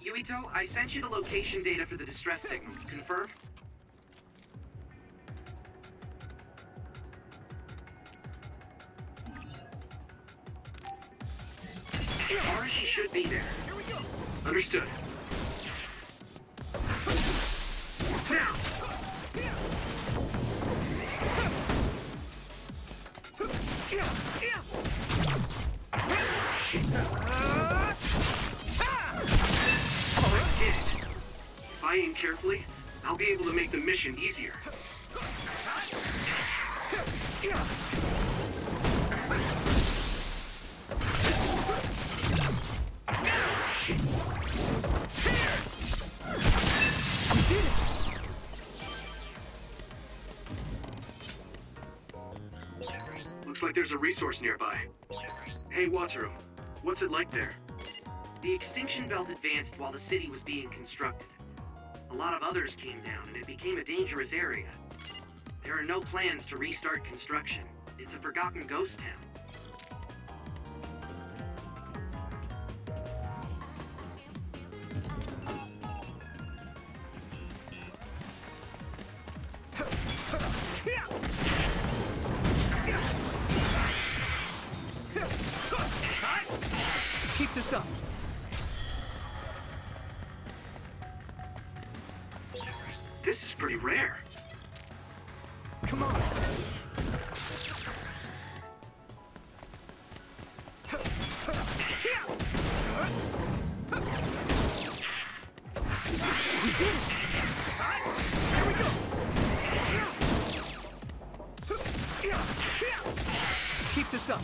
Yuito, I sent you the location data for the distress signal. Confirm? Arashi should be there. Here we go. Understood. Now! I did it. If I aim carefully, I'll be able to make the mission easier. Looks like there's a resource nearby. Hey, Wataru, what's it like there? The extinction belt advanced while the city was being constructed. A lot of others came down, and it became a dangerous area. There are no plans to restart construction. It's a forgotten ghost town. Let's keep this up. This is pretty rare. Come on. We did it! Here we go! Let's keep this up.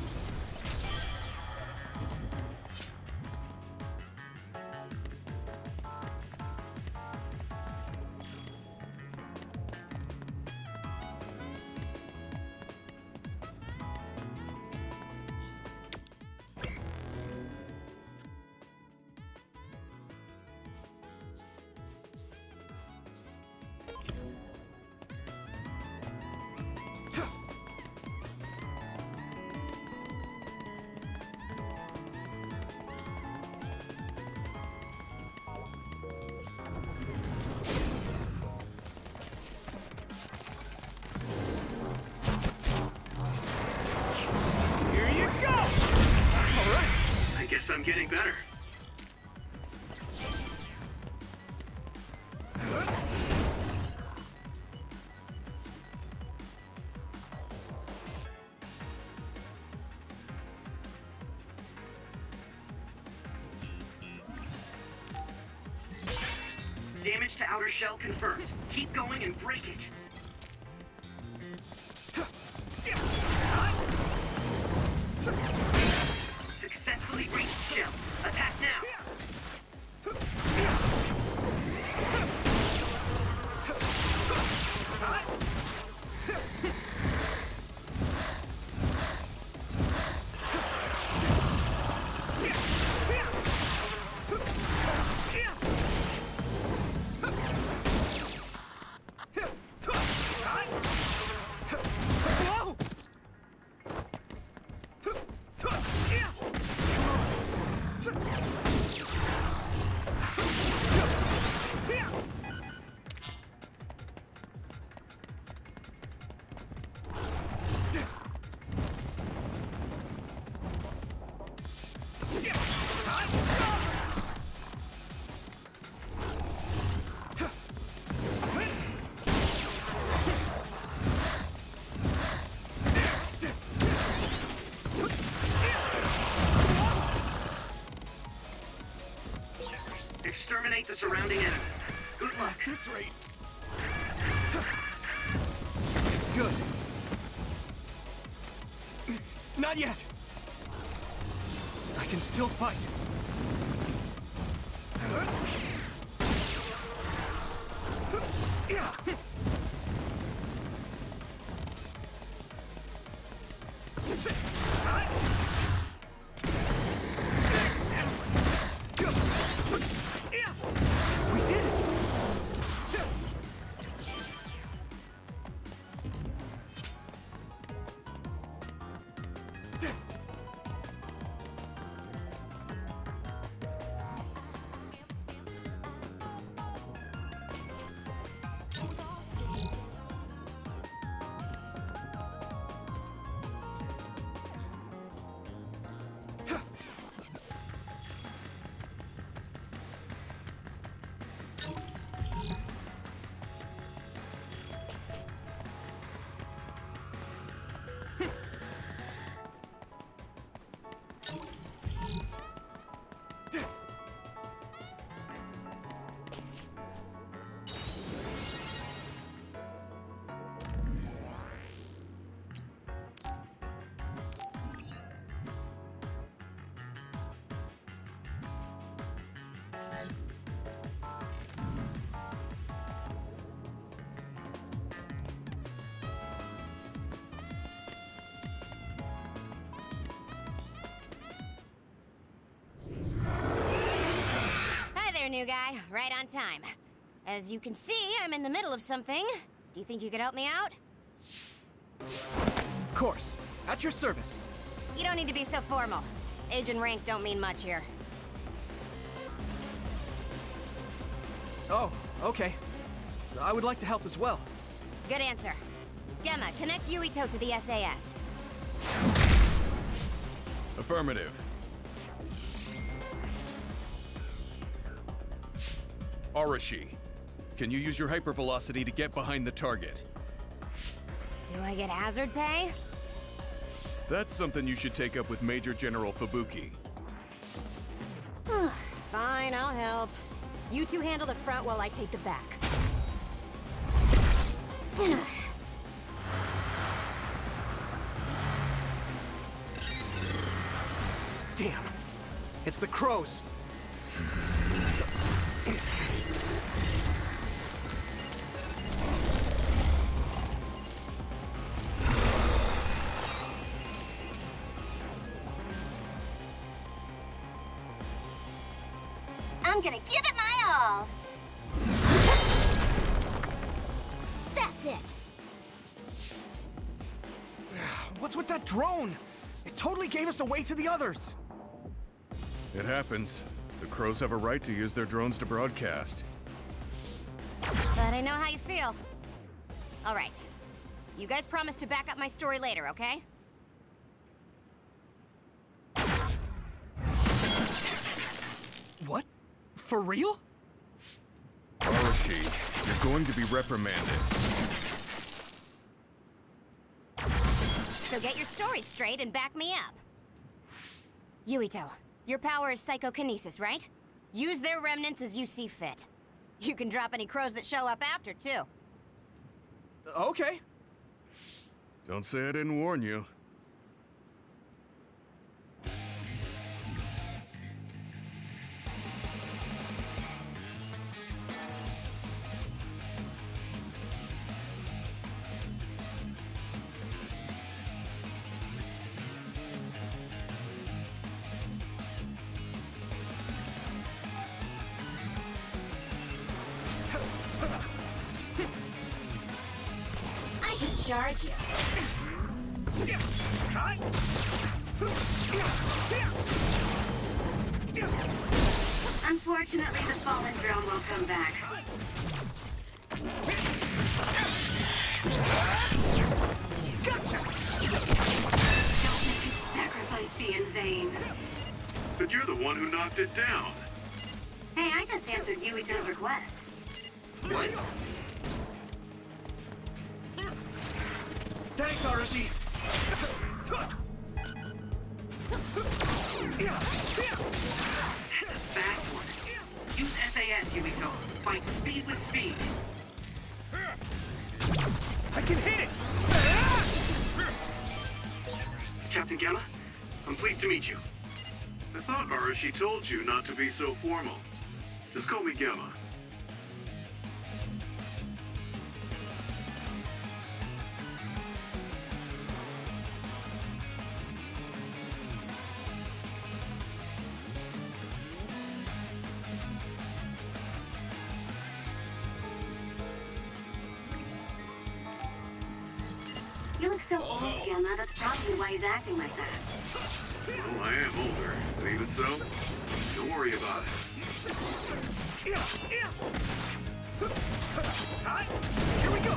I'm getting better. Damage to outer shell confirmed. Keep going and break it. Successfully reached shell. Attack now. Exterminate the surrounding enemies. Good luck. At this rate. Good. Not yet. I can still fight. We did it! there, new guy. Right on time. As you can see, I'm in the middle of something. Do you think you could help me out? Of course. At your service. You don't need to be so formal. Age and rank don't mean much here. Oh, okay. I would like to help as well. Good answer. Gemma, connect Yuito to the SAS. Affirmative. Arashi, can you use your hypervelocity to get behind the target? Do I get hazard pay? That's something you should take up with Major General Fubuki. Fine, I'll help. You two handle the front while I take the back. Damn. It's the crows. I'm gonna give it my all. That's it. What's with that drone? It totally gave us away to the others. It happens. The crows have a right to use their drones to broadcast. But I know how you feel. All right. You guys promise to back up my story later, okay? What? For real? Arashi, you're going to be reprimanded. So get your story straight and back me up. Yuito, your power is psychokinesis, right? Use their remnants as you see fit. You can drop any crows that show up after, too. Okay. Don't say I didn't warn you. I should charge you. Unfortunately, the fallen drone won't come back. Gotcha! Don't make its sacrifice be in vain. But you're the one who knocked it down. Hey, I just answered Yuito's request. What? Thanks, Arashi. That's a fast one. Use SAS, Yuito. Fight speed with speed. I can hit it! Captain Gemma, I'm pleased to meet you. I thought Arashi told you not to be so formal. Just call me Gemma. You look so old, Gemma. That's probably why he's acting like that. Well, I am older, but even so, don't worry about it. Here we go!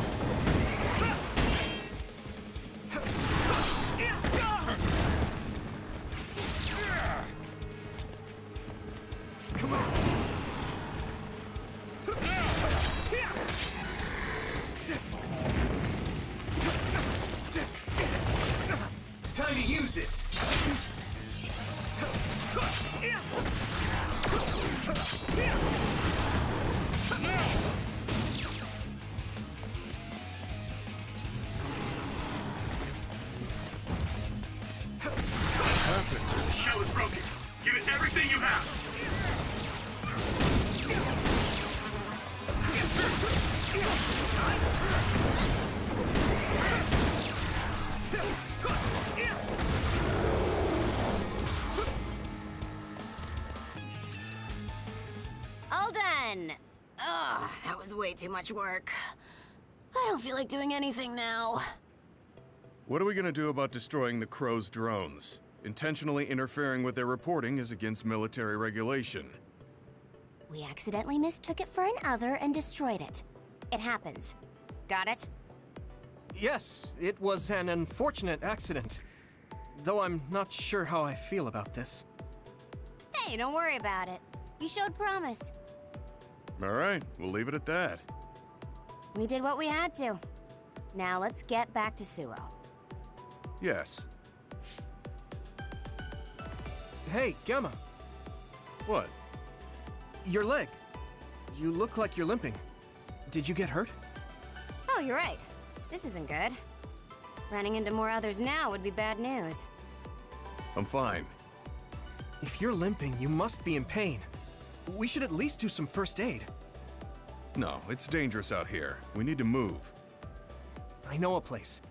Come on! Time to use this! The shell is broken. Give it everything you have. All done! Ugh, that was way too much work. I don't feel like doing anything now. What are we gonna do about destroying the Crow's drones? Intentionally interfering with their reporting is against military regulation. We accidentally mistook it for an other and destroyed it. It happens. Got it? Yes, it was an unfortunate accident. Though I'm not sure how I feel about this. Hey, don't worry about it. You showed promise. All right, we'll leave it at that. We did what we had to. Now let's get back to Suo. Yes. Hey, Gamma. What? Your leg. You look like you're limping. Did you get hurt? Oh, you're right. This isn't good. Running into more others now would be bad news. I'm fine. If you're limping, you must be in pain. We should at least do some first aid. No, it's dangerous out here. We need to move. I know a place.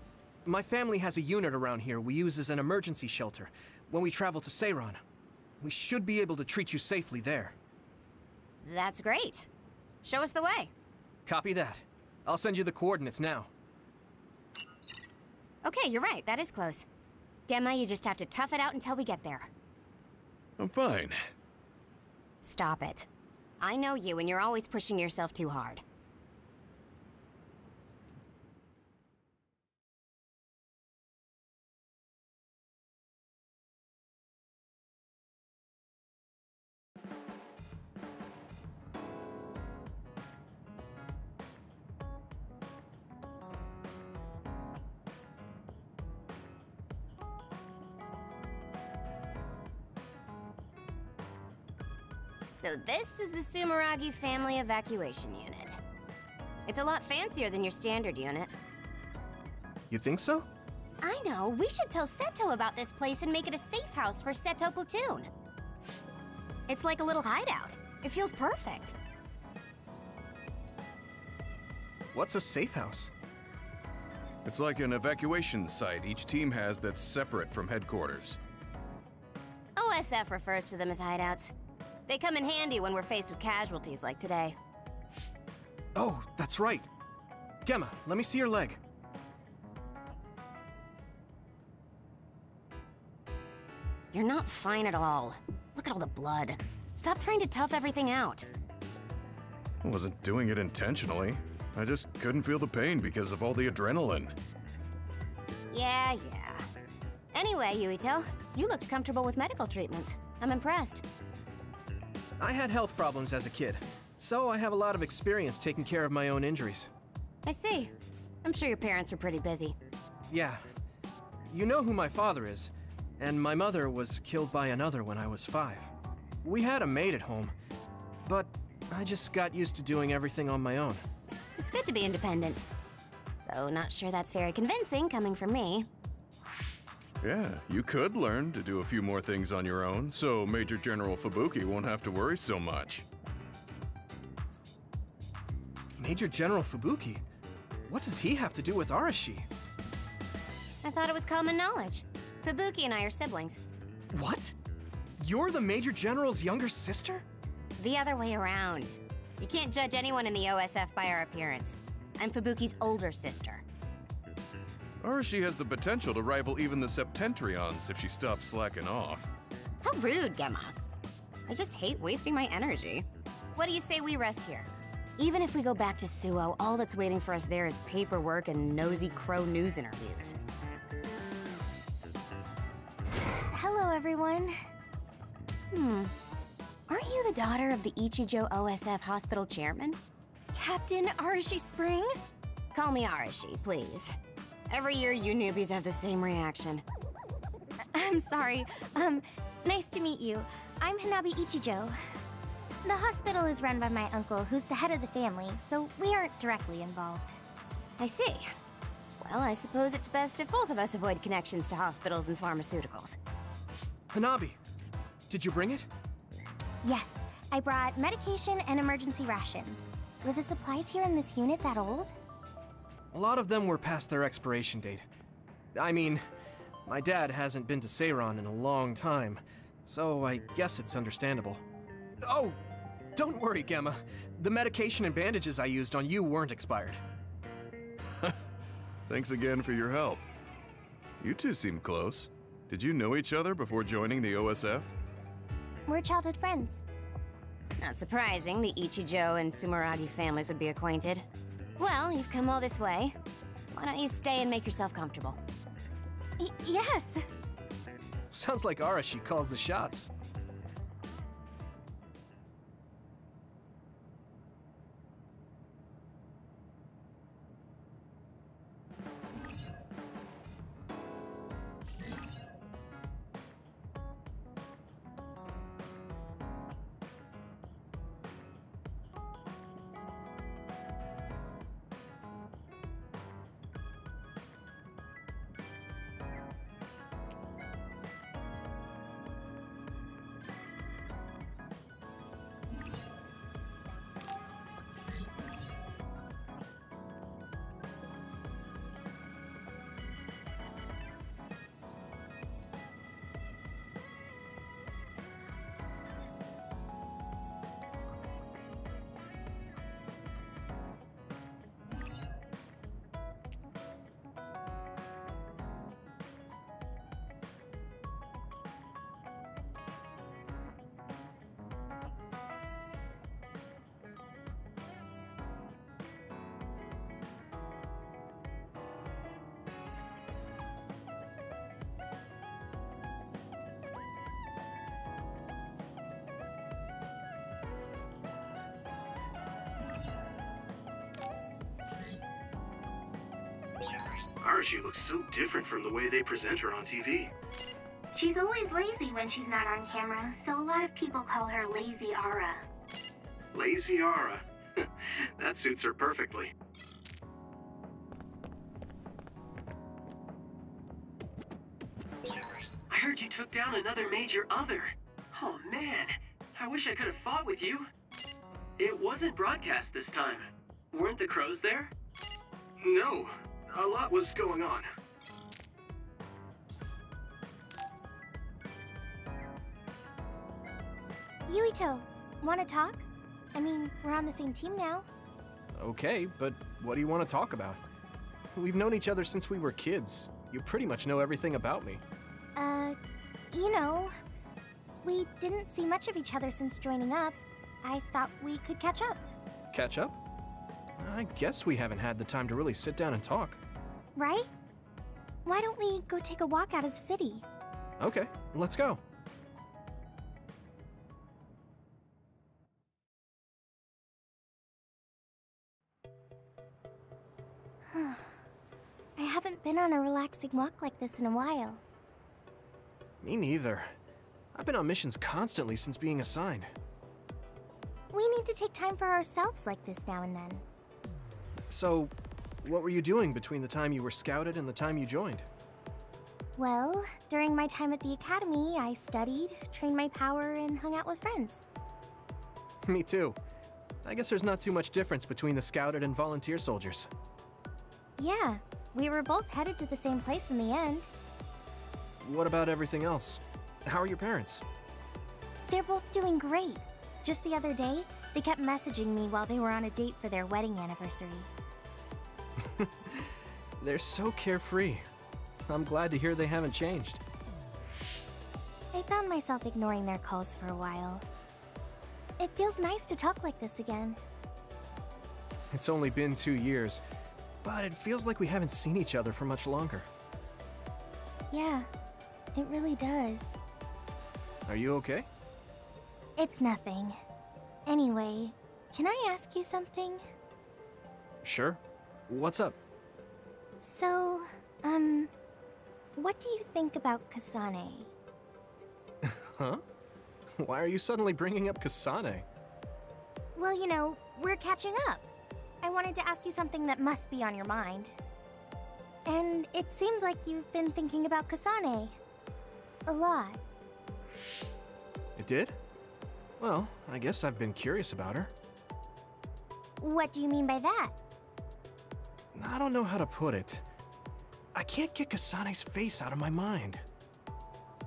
My family has a unit around here we use as an emergency shelter when we travel to Seiran. We should be able to treat you safely there. That's great. Show us the way. Copy that. I'll send you the coordinates now. Okay, you're right. That is close. Gemma, you just have to tough it out until we get there. I'm fine. Stop it. I know you, and you're always pushing yourself too hard. So this is the Sumeragi Family Evacuation Unit. It's a lot fancier than your standard unit. You think so? I know. We should tell Seto about this place and make it a safe house for Seto Platoon. It's like a little hideout. It feels perfect. What's a safe house? It's like an evacuation site each team has that's separate from headquarters. OSF refers to them as hideouts. They come in handy when we're faced with casualties like today. Oh, that's right. Gemma, let me see your leg. You're not fine at all. Look at all the blood. Stop trying to tough everything out. I wasn't doing it intentionally. I just couldn't feel the pain because of all the adrenaline. Yeah. Anyway, Yuito, you looked comfortable with medical treatments. I'm impressed. I had health problems as a kid, so I have a lot of experience taking care of my own injuries. I see. I'm sure your parents were pretty busy. Yeah. You know who my father is, and my mother was killed by another when I was 5. We had a maid at home, but I just got used to doing everything on my own. It's good to be independent. Though not sure that's very convincing coming from me. Yeah, you could learn to do a few more things on your own, so Major General Fubuki won't have to worry so much. Major General Fubuki? What does he have to do with Arashi? I thought it was common knowledge. Fubuki and I are siblings. What? You're the Major General's younger sister? The other way around. You can't judge anyone in the OSF by our appearance. I'm Fubuki's older sister. Arashi has the potential to rival even the Septentrions if she stops slacking off. How rude, Gemma. I just hate wasting my energy. What do you say we rest here? Even if we go back to Suo, all that's waiting for us there is paperwork and nosy crow news interviews. Hello, everyone. Aren't you the daughter of the Ichijo OSF hospital chairman? Captain Arashi Spring? Call me Arashi, please. Every year you newbies have the same reaction. I'm sorry. Nice to meet you. I'm Hanabi Ichijo. The hospital is run by my uncle, who's the head of the family, so we aren't directly involved. I see. Well, I suppose it's best if both of us avoid connections to hospitals and pharmaceuticals. Hanabi, did you bring it? Yes, I brought medication and emergency rations. Were the supplies here in this unit that old? A lot of them were past their expiration date. I mean, my dad hasn't been to Seiran in a long time, so I guess it's understandable. Oh, Don't worry, Gemma. The medication and bandages I used on you weren't expired. Thanks again for your help. You two seem close. Did you know each other before joining the OSF? We're childhood friends. Not surprising the Ichijo and Sumeragi families would be acquainted. Well, you've come all this way. Why don't you stay and make yourself comfortable? Yes. Sounds like Arashi calls the shots. Arashi looks so different from the way they present her on TV. She's always lazy when she's not on camera, so a lot of people call her Lazy Ara. Lazy Ara. That suits her perfectly. I heard you took down another major other. Oh man, I wish I could have fought with you. It wasn't broadcast this time. Weren't the crows there? No, a lot was going on. Yuito, wanna talk? I mean, we're on the same team now. Okay, but what do you want to talk about? We've known each other since we were kids. You pretty much know everything about me. You know, we didn't see much of each other since joining up. I thought we could catch up. Catch up? I guess we haven't had the time to really sit down and talk. Right? Why don't we go take a walk out of the city? Okay, let's go. I haven't been on a relaxing walk like this in a while. Me neither. I've been on missions constantly since being assigned. We need to take time for ourselves like this now and then. So, what were you doing between the time you were scouted and the time you joined? Well, during my time at the academy, I studied, trained my power, and hung out with friends. Me too. I guess there's not too much difference between the scouted and volunteer soldiers. Yeah, we were both headed to the same place in the end. What about everything else? How are your parents? They're both doing great. Just the other day, they kept messaging me while they were on a date for their wedding anniversary. They're so carefree. I'm glad to hear they haven't changed. I found myself ignoring their calls for a while. It feels nice to talk like this again. It's only been 2 years, but it feels like we haven't seen each other for much longer. Yeah, it really does. Are you okay? It's nothing. Anyway, can I ask you something? Sure. What's up? So, what do you think about Kasane? Huh? Why are you suddenly bringing up Kasane? Well, you know, we're catching up. I wanted to ask you something that must be on your mind. And it seemed like you've been thinking about Kasane. A lot. It did? Well, I guess I've been curious about her. What do you mean by that? I don't know how to put it. I can't get Kasane's face out of my mind.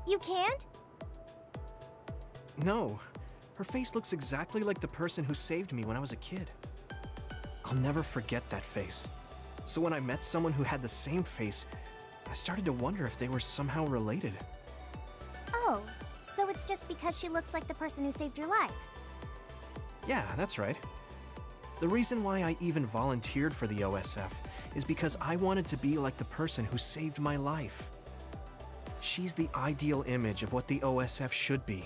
You can't? No. Her face looks exactly like the person who saved me when I was a kid. I'll never forget that face. So when I met someone who had the same face, I started to wonder if they were somehow related. Oh, so it's just because she looks like the person who saved your life? Yeah, that's right. The reason why I even volunteered for the OSF is because I wanted to be like the person who saved my life. She's the ideal image of what the OSF should be.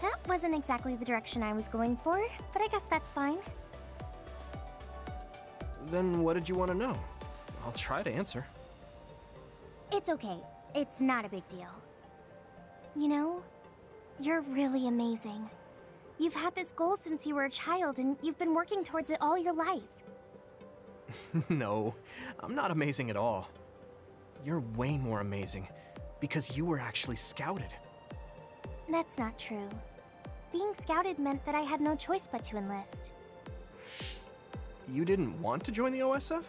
That wasn't exactly the direction I was going for, but I guess that's fine. Then what did you want to know? I'll try to answer. It's okay. It's not a big deal. You know, you're really amazing. You've had this goal since you were a child, and you've been working towards it all your life. No, I'm not amazing at all. You're way more amazing, because you were actually scouted. That's not true. Being scouted meant that I had no choice but to enlist. You didn't want to join the OSF?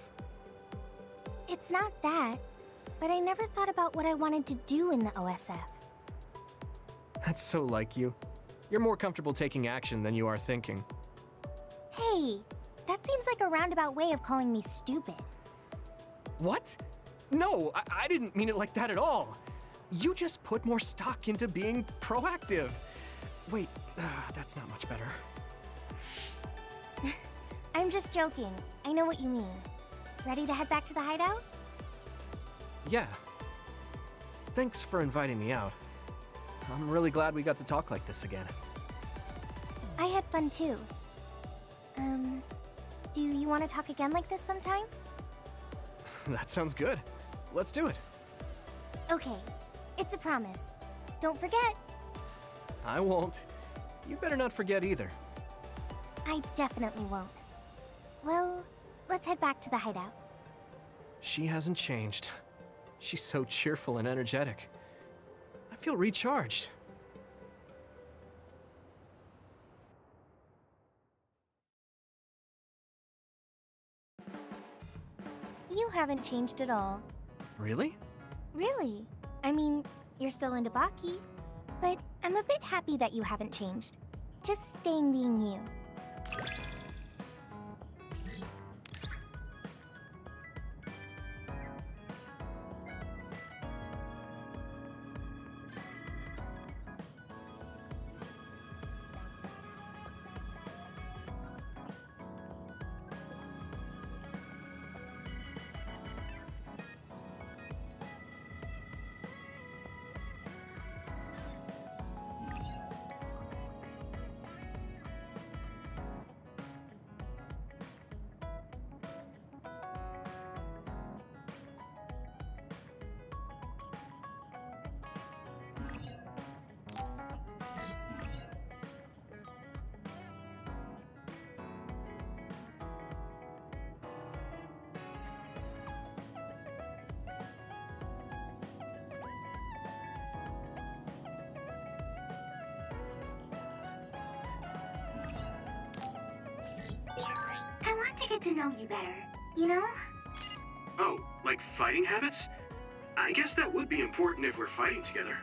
It's not that, but I never thought about what I wanted to do in the OSF. That's so like you. You're more comfortable taking action than you are thinking. Hey, that seems like a roundabout way of calling me stupid. What? No, I didn't mean it like that at all. You just put more stock into being proactive. Wait, that's not much better. I'm just joking. I know what you mean. Ready to head back to the hideout? Yeah. Thanks for inviting me out. I'm really glad we got to talk like this again. I had fun too. Do you want to talk again like this sometime? That sounds good. Let's do it. Okay, it's a promise. Don't forget. I won't. You better not forget either. I definitely won't. Well, let's head back to the hideout. She hasn't changed. She's so cheerful and energetic. I feel recharged. You haven't changed at all. Really? Really? I mean, you're still into Baki, but I'm a bit happy that you haven't changed. Just staying being you. I want to get to know you better, you know? Oh, like fighting habits? I guess that would be important if we're fighting together.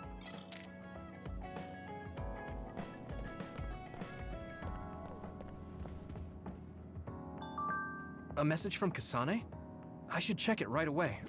A message from Kasane? I should check it right away.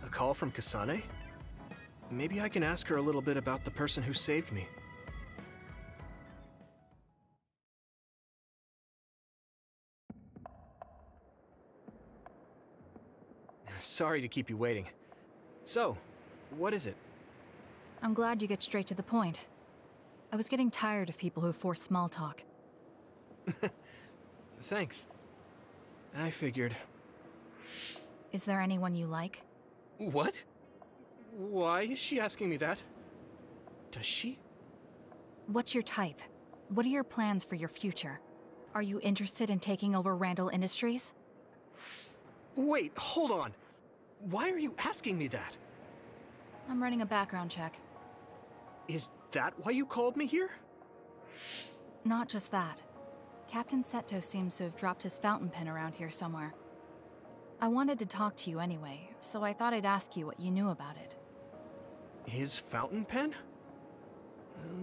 A call from Kasane? Maybe I can ask her a little bit about the person who saved me. Sorry to keep you waiting. So, what is it? I'm glad you get straight to the point. I was getting tired of people who force small talk. Thanks. I figured. Is there anyone you like? What? Why is she asking me that? Does she? What's your type? What are your plans for your future? Are you interested in taking over Randall Industries? Wait, hold on. Why are you asking me that? I'm running a background check. Is that why you called me here? Not just that. Captain Seto seems to have dropped his fountain pen around here somewhere. I wanted to talk to you anyway, so I thought I'd ask you what you knew about it. His fountain pen?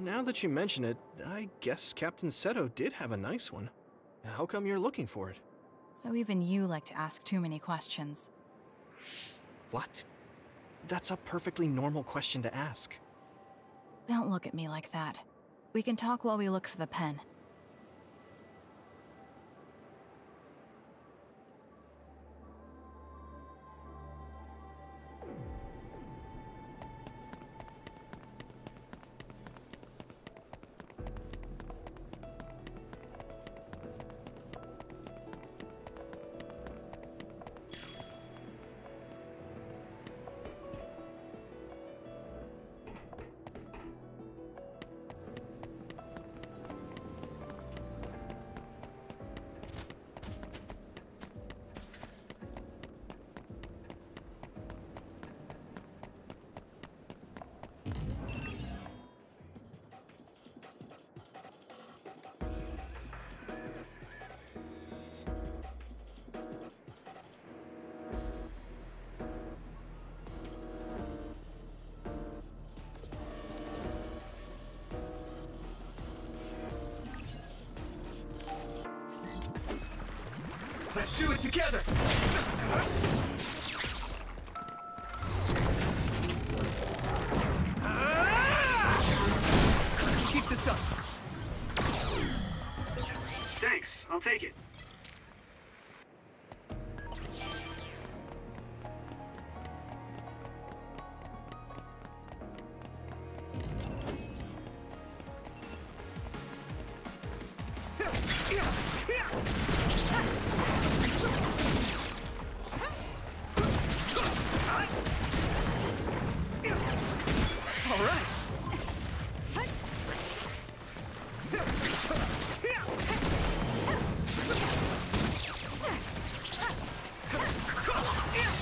Now that you mention it, I guess Captain Seto did have a nice one. How come you're looking for it? So even you like to ask too many questions. What? That's a perfectly normal question to ask. Don't look at me like that. We can talk while we look for the pen. Let's do it together! Let's keep this up. Thanks, I'll take it. All right.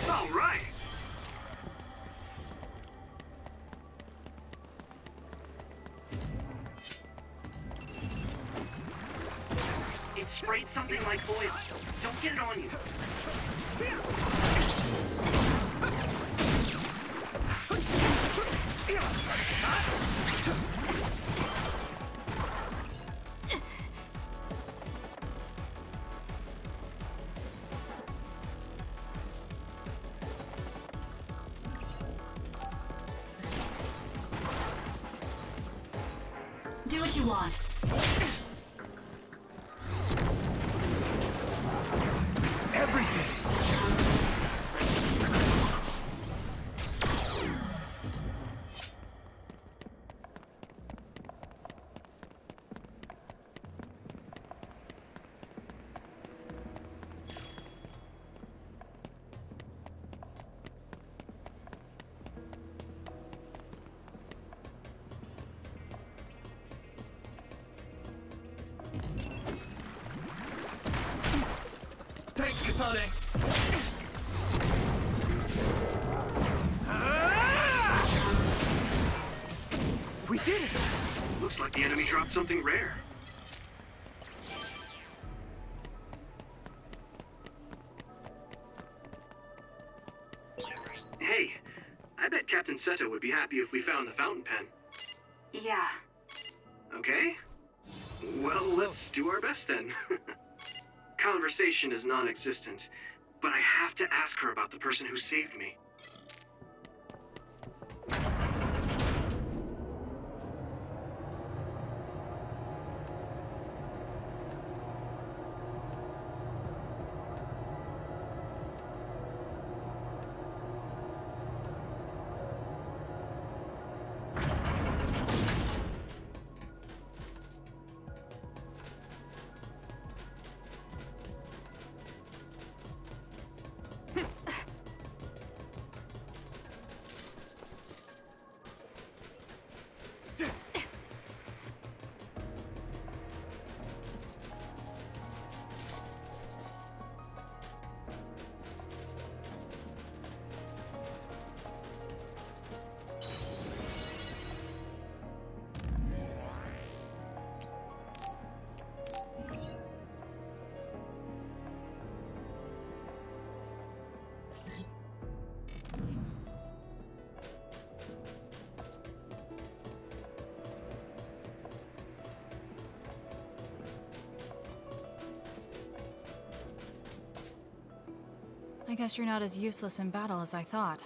All right. It sprayed something like oil. Don't get it on you. Do what you want. Everything. Thanks, Kasane. We did it! Looks like the enemy dropped something rare. Hey, I bet Captain Seto would be happy if we found the fountain pen. Yeah. Okay? Well, let's do our best then. Conversation is non-existent, but I have to ask her about the person who saved me. I guess you're not as useless in battle as I thought.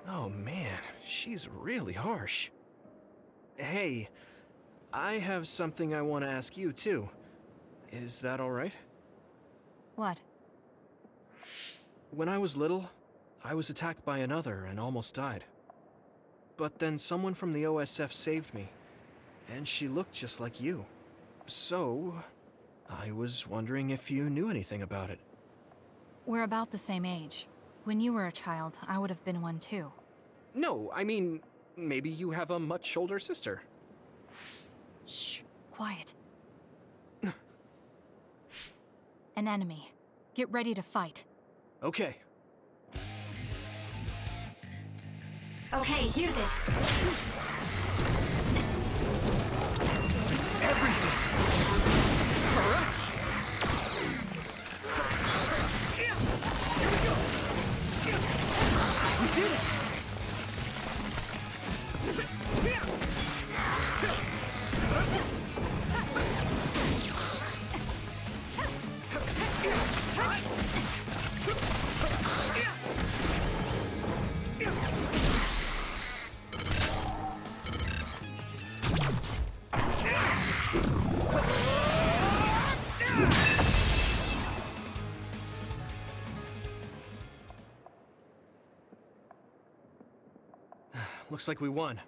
Oh man, she's really harsh. Hey, I have something I want to ask you too. Is that alright? What? When I was little, I was attacked by another and almost died. But then someone from the OSF saved me, and she looked just like you. So, I was wondering if you knew anything about it. We're about the same age. When you were a child, I would have been one too. No, I mean, maybe you have a much older sister. Shh, quiet. An enemy. Get ready to fight. Okay. Okay, use it. Everything! Correct! Here we go! We did it! Looks like we won.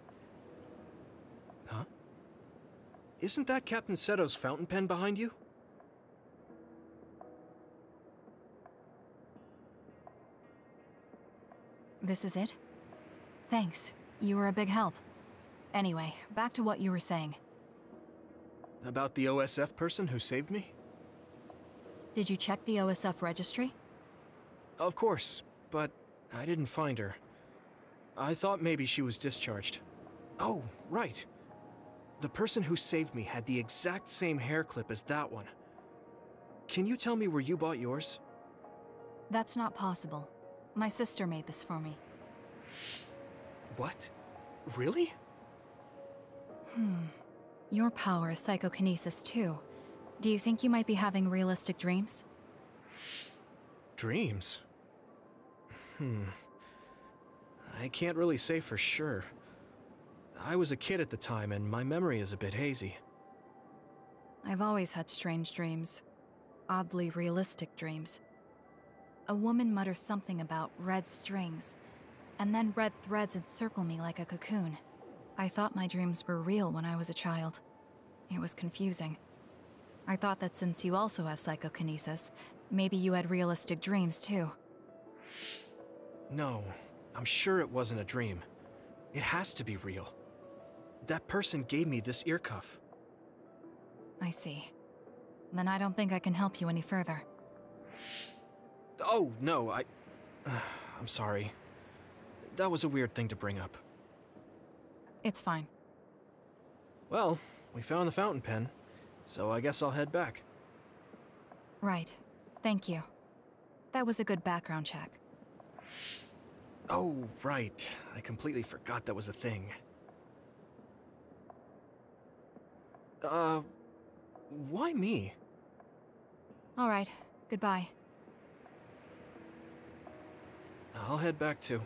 Huh? Isn't that Captain Seto's fountain pen behind you? This is it? Thanks. You were a big help. Anyway, back to what you were saying. About the OSF person who saved me? Did you check the OSF registry? Of course, but I didn't find her. I thought maybe she was discharged. Oh, right. The person who saved me had the exact same hair clip as that one. Can you tell me where you bought yours? That's not possible. My sister made this for me. What? Really? Your power is psychokinesis too. Do you think you might be having realistic dreams? Dreams? I can't really say for sure. I was a kid at the time, and my memory is a bit hazy. I've always had strange dreams. Oddly realistic dreams. A woman mutters something about red strings, and then red threads encircle me like a cocoon. I thought my dreams were real when I was a child. It was confusing. I thought that since you also have psychokinesis, maybe you had realistic dreams too. No, I'm sure it wasn't a dream. It has to be real. That person gave me this ear cuff. I see. Then I don't think I can help you any further. Oh, no, I'm sorry. That was a weird thing to bring up. It's fine. Well, we found the fountain pen, so I guess I'll head back. Right. Thank you. That was a good background check. Oh, right. I completely forgot that was a thing. Why me? All right. Goodbye. I'll head back too.